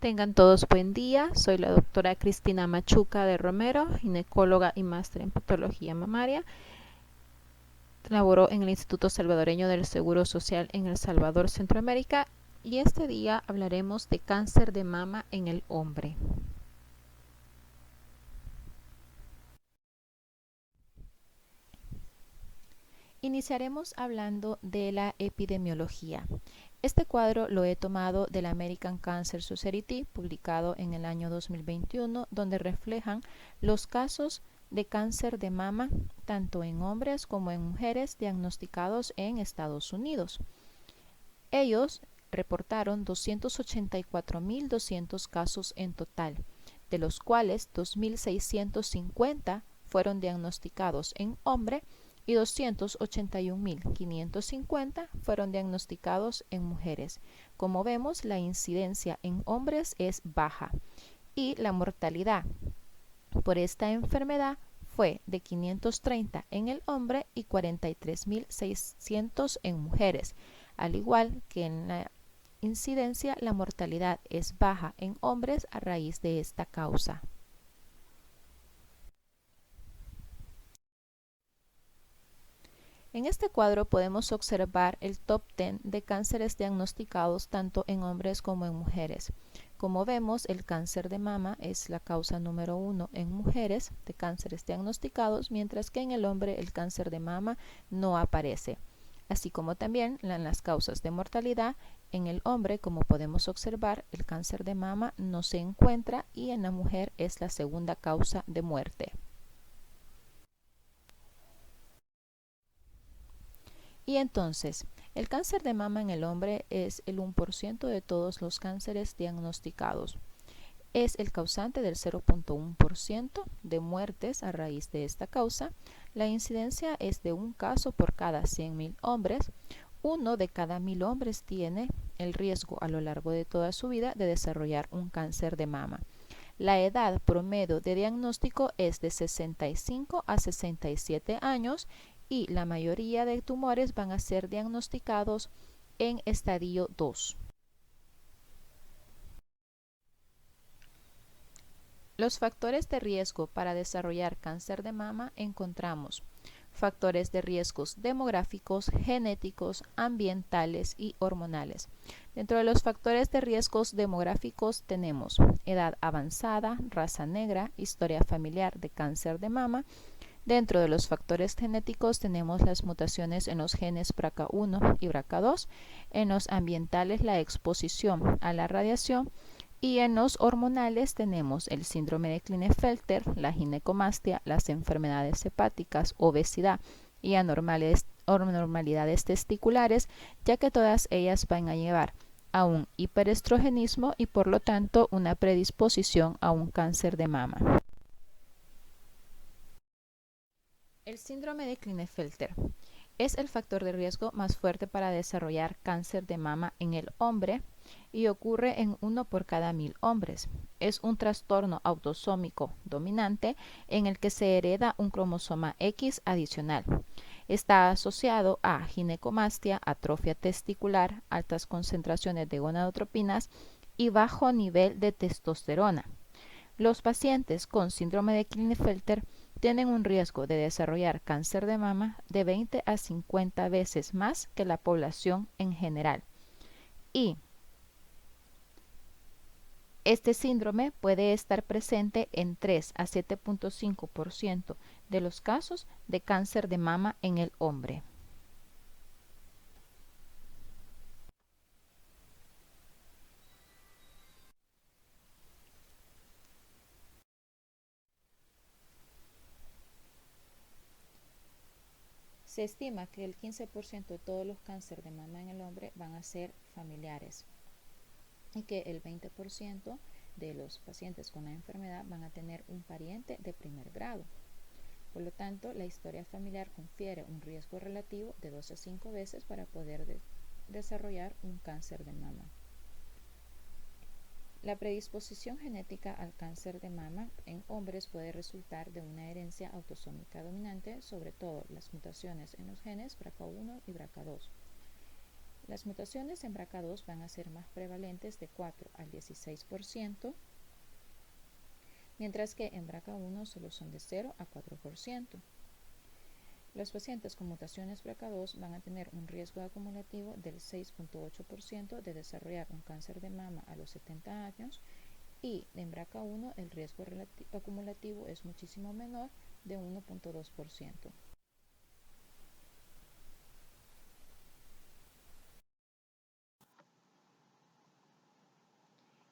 Tengan todos buen día. Soy la doctora Cristina Machuca de Romero, ginecóloga y máster en patología mamaria. Laboró en el Instituto Salvadoreño del Seguro Social en El Salvador, Centroamérica, y este día hablaremos de cáncer de mama en el hombre. Iniciaremos hablando de la epidemiología. Este cuadro lo he tomado del American Cancer Society, publicado en el año 2021, donde reflejan los casos de cáncer de mama tanto en hombres como en mujeres diagnosticados en Estados Unidos. Ellos reportaron 284.200 casos en total, de los cuales 2.650 fueron diagnosticados en hombre y 281.550 fueron diagnosticados en mujeres. Como vemos, la incidencia en hombres es baja y la mortalidad por esta enfermedad fue de 530 en el hombre y 43.600 en mujeres. Al igual que en la incidencia, la mortalidad es baja en hombres a raíz de esta causa. En este cuadro podemos observar el top 10 de cánceres diagnosticados tanto en hombres como en mujeres. Como vemos, el cáncer de mama es la causa número 1 en mujeres de cánceres diagnosticados, mientras que en el hombre el cáncer de mama no aparece. Así como también en las causas de mortalidad, en el hombre, como podemos observar, el cáncer de mama no se encuentra y en la mujer es la segunda causa de muerte. Y entonces, el cáncer de mama en el hombre es el 1% de todos los cánceres diagnosticados. Es el causante del 0.1% de muertes a raíz de esta causa. La incidencia es de un caso por cada 100.000 hombres. Uno de cada 1.000 hombres tiene el riesgo a lo largo de toda su vida de desarrollar un cáncer de mama. La edad promedio de diagnóstico es de 65 a 67 años y la mayoría de tumores van a ser diagnosticados en estadio 2. Los factores de riesgo para desarrollar cáncer de mama encontramos factores de riesgos demográficos, genéticos, ambientales y hormonales. Dentro de los factores de riesgos demográficos tenemos edad avanzada, raza negra, historia familiar de cáncer de mama. Dentro de los factores genéticos tenemos las mutaciones en los genes BRCA1 y BRCA2, en los ambientales la exposición a la radiación y en los hormonales tenemos el síndrome de Klinefelter, la ginecomastia, las enfermedades hepáticas, obesidad y anormalidades testiculares, ya que todas ellas van a llevar a un hiperestrogenismo y por lo tanto una predisposición a un cáncer de mama. El síndrome de Klinefelter es el factor de riesgo más fuerte para desarrollar cáncer de mama en el hombre y ocurre en 1 por cada 1.000 hombres. Es un trastorno autosómico dominante en el que se hereda un cromosoma X adicional. Está asociado a ginecomastia, atrofia testicular, altas concentraciones de gonadotropinas y bajo nivel de testosterona. Los pacientes con síndrome de Klinefelter tienen un riesgo de desarrollar cáncer de mama de 20 a 50 veces más que la población en general. Y este síndrome puede estar presente en 3 a 7.5% de los casos de cáncer de mama en el hombre. Se estima que el 15% de todos los cánceres de mama en el hombre van a ser familiares y que el 20% de los pacientes con la enfermedad van a tener un pariente de primer grado. Por lo tanto, la historia familiar confiere un riesgo relativo de 2 a 5 veces para poder desarrollar un cáncer de mama. La predisposición genética al cáncer de mama en hombres puede resultar de una herencia autosómica dominante, sobre todo las mutaciones en los genes BRCA1 y BRCA2. Las mutaciones en BRCA2 van a ser más prevalentes de 4 al 16%, mientras que en BRCA1 solo son de 0 a 4%. Los pacientes con mutaciones BRCA2 van a tener un riesgo acumulativo del 6.8% de desarrollar un cáncer de mama a los 70 años y en BRCA1 el riesgo acumulativo es muchísimo menor, de 1.2%.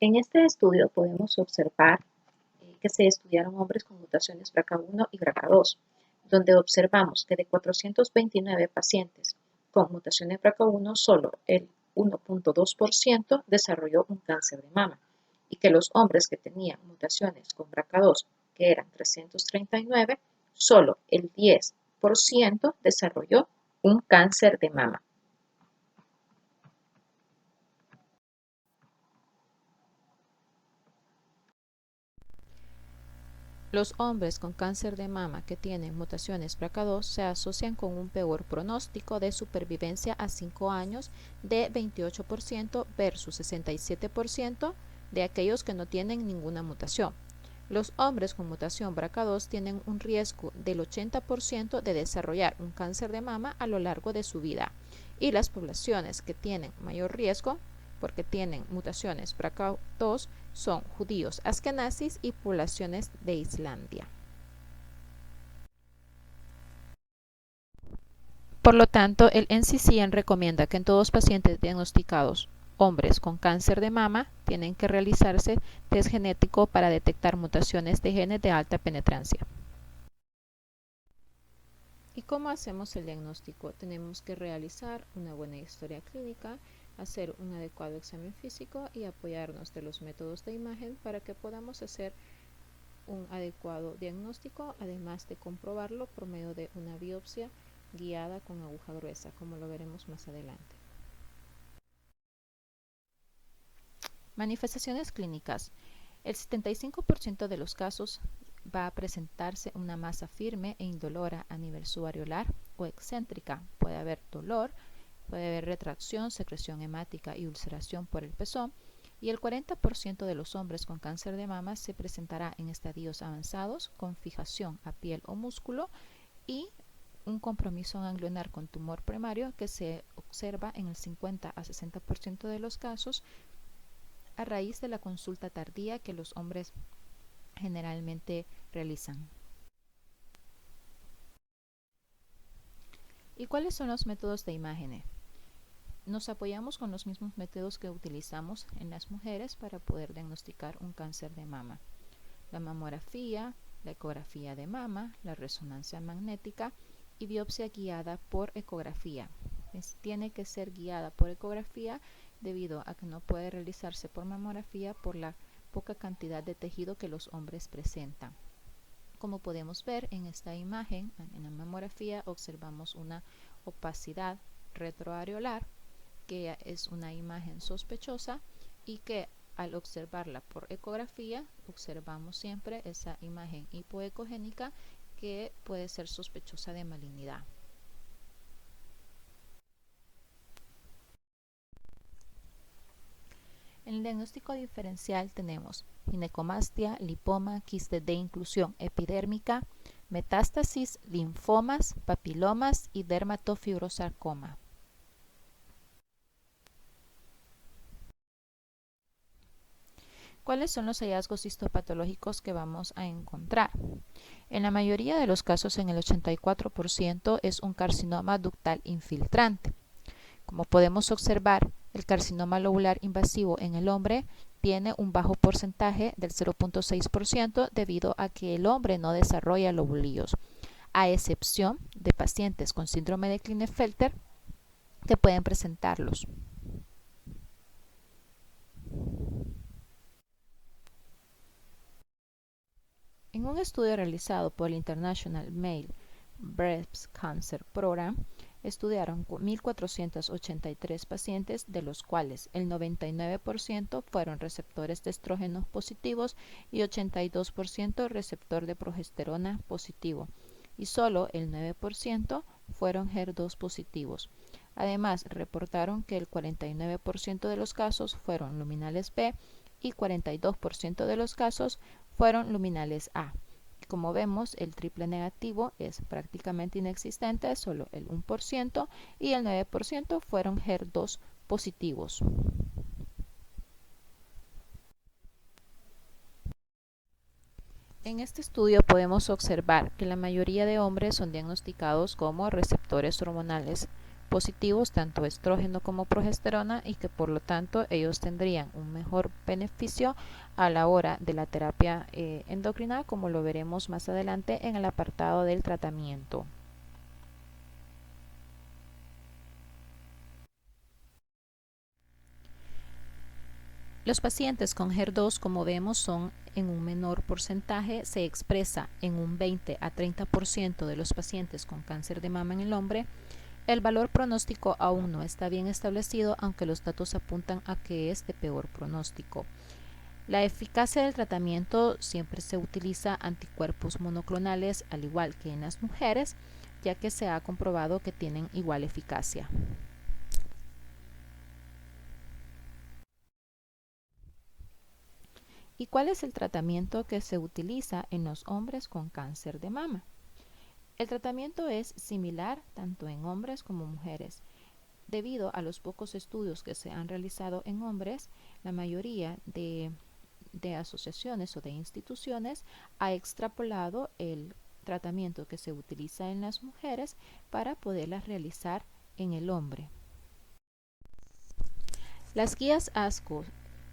En este estudio podemos observar que se estudiaron hombres con mutaciones BRCA1 y BRCA2, donde observamos que de 429 pacientes con mutaciones BRCA1, solo el 1.2% desarrolló un cáncer de mama, y que los hombres que tenían mutaciones con BRCA2, que eran 339, solo el 10% desarrolló un cáncer de mama. Los hombres con cáncer de mama que tienen mutaciones BRCA2 se asocian con un peor pronóstico de supervivencia a 5 años de 28% versus 67% de aquellos que no tienen ninguna mutación. Los hombres con mutación BRCA2 tienen un riesgo del 80% de desarrollar un cáncer de mama a lo largo de su vida, y las poblaciones que tienen mayor riesgo porque tienen mutaciones BRCA2 son judíos askenazis y poblaciones de Islandia. Por lo tanto, el NCCN recomienda que en todos pacientes diagnosticados hombres con cáncer de mama tienen que realizarse test genético para detectar mutaciones de genes de alta penetrancia. ¿Y cómo hacemos el diagnóstico? Tenemos que realizar una buena historia clínica, hacer un adecuado examen físico y apoyarnos de los métodos de imagen para que podamos hacer un adecuado diagnóstico, además de comprobarlo por medio de una biopsia guiada con aguja gruesa, como lo veremos más adelante. Manifestaciones clínicas. El 75% de los casos va a presentarse una masa firme e indolora a nivel subareolar o excéntrica. Puede haber dolor, puede haber retracción, secreción hemática y ulceración por el pezón, y el 40% de los hombres con cáncer de mama se presentará en estadios avanzados con fijación a piel o músculo y un compromiso ganglionar con tumor primario que se observa en el 50 a 60% de los casos a raíz de la consulta tardía que los hombres generalmente realizan. ¿Y cuáles son los métodos de imagen? Nos apoyamos con los mismos métodos que utilizamos en las mujeres para poder diagnosticar un cáncer de mama: la mamografía, la ecografía de mama, la resonancia magnética y biopsia guiada por ecografía. Tiene que ser guiada por ecografía debido a que no puede realizarse por mamografía por la poca cantidad de tejido que los hombres presentan. Como podemos ver en esta imagen, en la mamografía observamos una opacidad retroareolar, que es una imagen sospechosa y que al observarla por ecografía observamos siempre esa imagen hipoecogénica que puede ser sospechosa de malignidad. En el diagnóstico diferencial tenemos ginecomastia, lipoma, quiste de inclusión epidérmica, metástasis, linfomas, papilomas y dermatofibrosarcoma. ¿Cuáles son los hallazgos histopatológicos que vamos a encontrar? En la mayoría de los casos, en el 84%, es un carcinoma ductal infiltrante. Como podemos observar, el carcinoma lobular invasivo en el hombre tiene un bajo porcentaje del 0.6% debido a que el hombre no desarrolla lobulillos, a excepción de pacientes con síndrome de Klinefelter que pueden presentarlos. En un estudio realizado por el International Male Breast Cancer Program, estudiaron 1.483 pacientes, de los cuales el 99% fueron receptores de estrógenos positivos y 82% receptor de progesterona positivo, y solo el 9% fueron HER2 positivos. Además, reportaron que el 49% de los casos fueron luminales B y 42% de los casos fueron luminales A. Como vemos, el triple negativo es prácticamente inexistente, solo el 1%, y el 9% fueron HER2 positivos. En este estudio podemos observar que la mayoría de hombres son diagnosticados como receptores hormonales positivos, tanto estrógeno como progesterona, y que por lo tanto ellos tendrían un mejor beneficio a la hora de la terapia endocrina, como lo veremos más adelante en el apartado del tratamiento. Los pacientes con HER2, como vemos, son en un menor porcentaje, se expresa en un 20 a 30% de los pacientes con cáncer de mama en el hombre. El valor pronóstico aún no está bien establecido, aunque los datos apuntan a que es de peor pronóstico. La eficacia del tratamiento siempre se utiliza anticuerpos monoclonales, al igual que en las mujeres, ya que se ha comprobado que tienen igual eficacia. ¿Y cuál es el tratamiento que se utiliza en los hombres con cáncer de mama? El tratamiento es similar tanto en hombres como mujeres. Debido a los pocos estudios que se han realizado en hombres, la mayoría de asociaciones o de instituciones ha extrapolado el tratamiento que se utiliza en las mujeres para poderlas realizar en el hombre. Las guías ASCO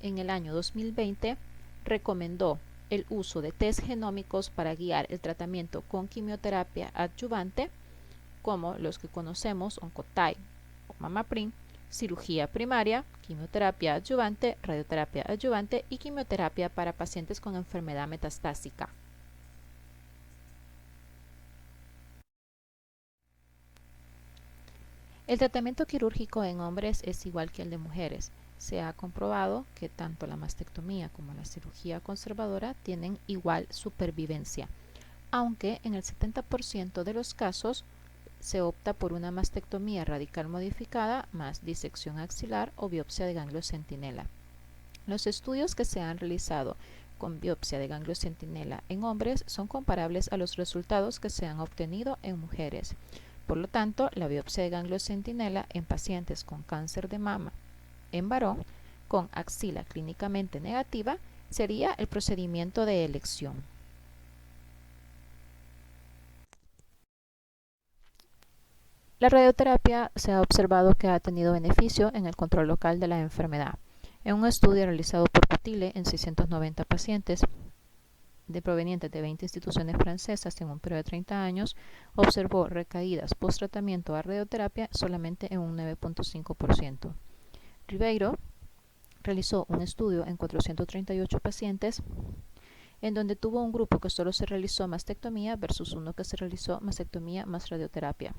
en el año 2020 recomendó el uso de test genómicos para guiar el tratamiento con quimioterapia adyuvante, como los que conocemos, Oncotype o Mamaprim, cirugía primaria, quimioterapia adyuvante, radioterapia adyuvante y quimioterapia para pacientes con enfermedad metastásica. El tratamiento quirúrgico en hombres es igual que el de mujeres. Se ha comprobado que tanto la mastectomía como la cirugía conservadora tienen igual supervivencia, aunque en el 70% de los casos se opta por una mastectomía radical modificada más disección axilar o biopsia de ganglio centinela. Los estudios que se han realizado con biopsia de ganglio centinela en hombres son comparables a los resultados que se han obtenido en mujeres. Por lo tanto, la biopsia de ganglio centinela en pacientes con cáncer de mama en varón con axila clínicamente negativa sería el procedimiento de elección. La radioterapia se ha observado que ha tenido beneficio en el control local de la enfermedad. En un estudio realizado por Putile en 690 pacientes provenientes de 20 instituciones francesas en un periodo de 30 años, observó recaídas post-tratamiento a radioterapia solamente en un 9.5%. Ribeiro realizó un estudio en 438 pacientes en donde tuvo un grupo que solo se realizó mastectomía versus uno que se realizó mastectomía más radioterapia.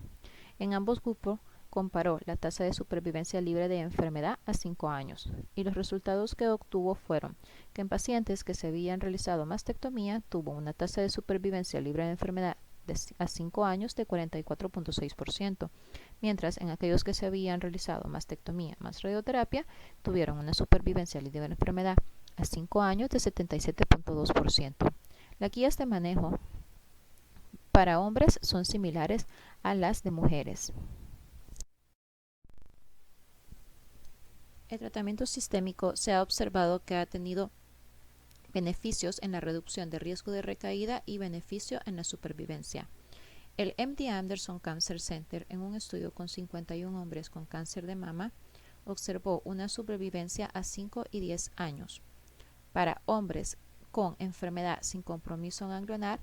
En ambos grupos comparó la tasa de supervivencia libre de enfermedad a 5 años y los resultados que obtuvo fueron que en pacientes que se habían realizado mastectomía tuvo una tasa de supervivencia libre de enfermedad a 5 años de 44.6%, mientras en aquellos que se habían realizado mastectomía más radioterapia tuvieron una supervivencia libre de enfermedad a 5 años de 77.2%. Las guías de manejo para hombres son similares a las de mujeres. El tratamiento sistémico se ha observado que ha tenido beneficios en la reducción de riesgo de recaída y beneficio en la supervivencia. El MD Anderson Cancer Center, en un estudio con 51 hombres con cáncer de mama, observó una supervivencia a 5 y 10 años. Para hombres con enfermedad sin compromiso ganglionar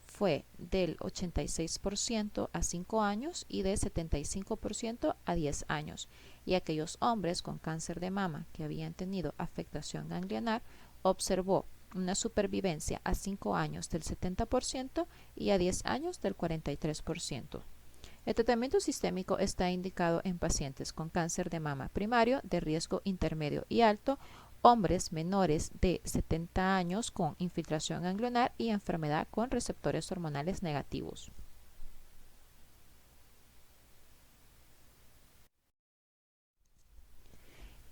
fue del 86% a 5 años y de 75% a 10 años. Y aquellos hombres con cáncer de mama que habían tenido afectación ganglionar observó una supervivencia a 5 años del 70% y a 10 años del 43%. El tratamiento sistémico está indicado en pacientes con cáncer de mama primario de riesgo intermedio y alto, hombres menores de 70 años con infiltración ganglionar y enfermedad con receptores hormonales negativos.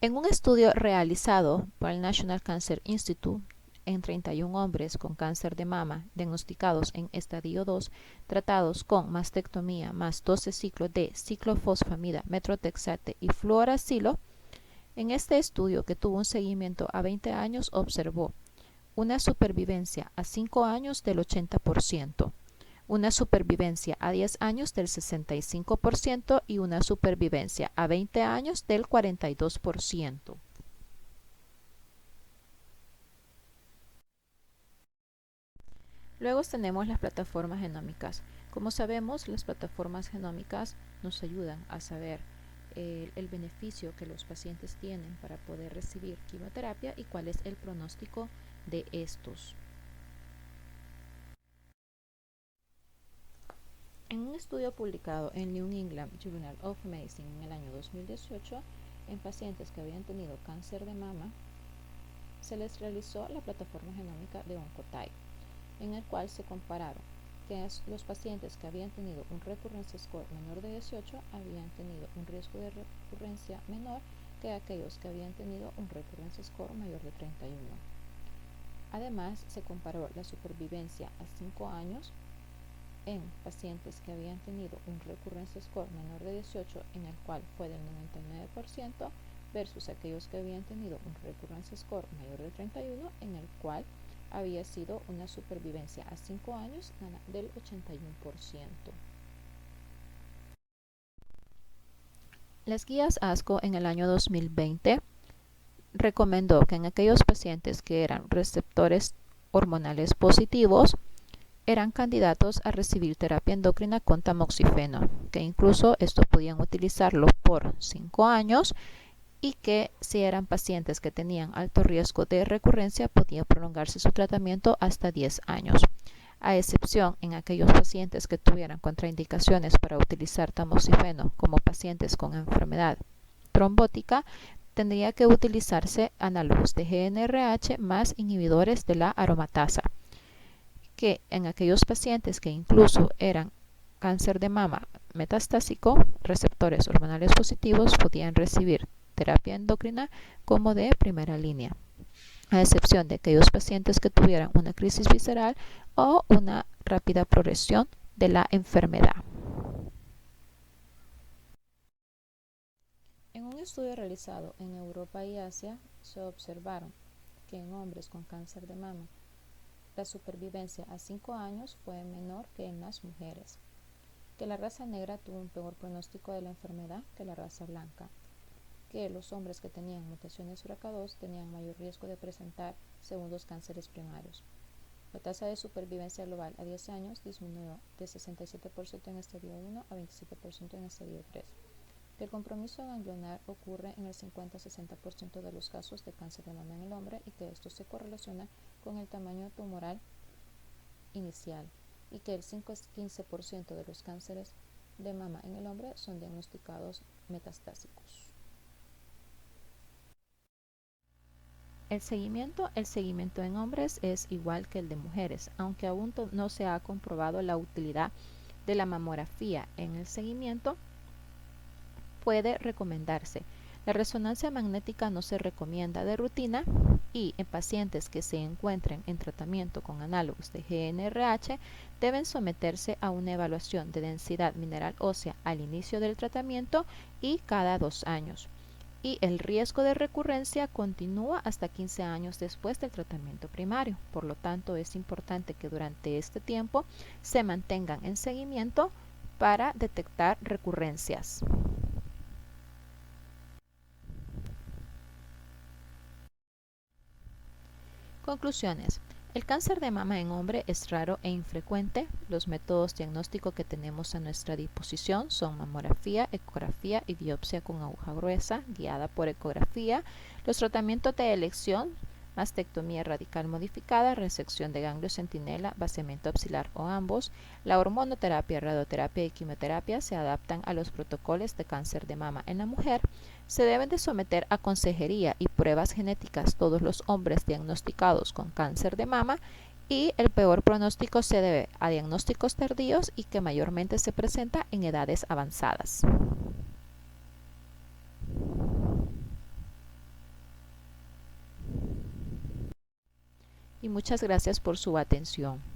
En un estudio realizado por el National Cancer Institute en 31 hombres con cáncer de mama diagnosticados en estadio 2, tratados con mastectomía más 12 ciclos de ciclofosfamida, metrotexate y fluoracilo, en este estudio, que tuvo un seguimiento a 20 años, observó una supervivencia a 5 años del 80%, una supervivencia a 10 años del 65% y una supervivencia a 20 años del 42%. Luego tenemos las plataformas genómicas. Como sabemos, las plataformas genómicas nos ayudan a saber el beneficio que los pacientes tienen para poder recibir quimioterapia y cuál es el pronóstico de estos. En un estudio publicado en New England Journal of Medicine en el año 2018, en pacientes que habían tenido cáncer de mama, se les realizó la plataforma genómica de Oncotype, en el cual se compararon que los pacientes que habían tenido un recurrence score menor de 18 habían tenido un riesgo de recurrencia menor que aquellos que habían tenido un recurrence score mayor de 31. Además, se comparó la supervivencia a 5 años en pacientes que habían tenido un recurrence score menor de 18, en el cual fue del 99%, versus aquellos que habían tenido un recurrence score mayor de 31, en el cual había sido una supervivencia a 5 años del 81%. Las guías ASCO en el año 2020 recomendó que en aquellos pacientes que eran receptores hormonales positivos eran candidatos a recibir terapia endocrina con tamoxifeno, que incluso esto podían utilizarlo por 5 años y que si eran pacientes que tenían alto riesgo de recurrencia podía prolongarse su tratamiento hasta 10 años, a excepción en aquellos pacientes que tuvieran contraindicaciones para utilizar tamoxifeno, como pacientes con enfermedad trombótica. Tendría que utilizarse análogos de GnRH más inhibidores de la aromatasa, que en aquellos pacientes que incluso eran cáncer de mama metastásico, receptores hormonales positivos, podían recibir terapia endocrina como de primera línea, a excepción de aquellos pacientes que tuvieran una crisis visceral o una rápida progresión de la enfermedad. En un estudio realizado en Europa y Asia, se observaron que en hombres con cáncer de mama la supervivencia a 5 años fue menor que en las mujeres, que la raza negra tuvo un peor pronóstico de la enfermedad que la raza blanca, que los hombres que tenían mutaciones BRCA2 tenían mayor riesgo de presentar segundos cánceres primarios. La tasa de supervivencia global a 10 años disminuyó de 67% en estadio 1 a 27% en estadio 3. Que el compromiso ganglionar ocurre en el 50-60% de los casos de cáncer de mama en el hombre y que esto se correlaciona con el tamaño tumoral inicial y que el 5-15% de los cánceres de mama en el hombre son diagnosticados metastásicos. El seguimiento en hombres es igual que el de mujeres, aunque aún no se ha comprobado la utilidad de la mamografía en el seguimiento, puede recomendarse. La resonancia magnética no se recomienda de rutina y en pacientes que se encuentren en tratamiento con análogos de GnRH deben someterse a una evaluación de densidad mineral ósea al inicio del tratamiento y cada 2 años. Y el riesgo de recurrencia continúa hasta 15 años después del tratamiento primario. Por lo tanto, es importante que durante este tiempo se mantengan en seguimiento para detectar recurrencias. Conclusiones. El cáncer de mama en hombre es raro e infrecuente. Los métodos diagnósticos que tenemos a nuestra disposición son mamografía, ecografía y biopsia con aguja gruesa, guiada por ecografía. Los tratamientos de elección: mastectomía radical modificada, resección de ganglio centinela, vaciamiento axilar o ambos. La hormonoterapia, radioterapia y quimioterapia se adaptan a los protocolos de cáncer de mama en la mujer. Se deben de someter a consejería y pruebas genéticas todos los hombres diagnosticados con cáncer de mama y el peor pronóstico se debe a diagnósticos tardíos y que mayormente se presenta en edades avanzadas. y muchas gracias por su atención.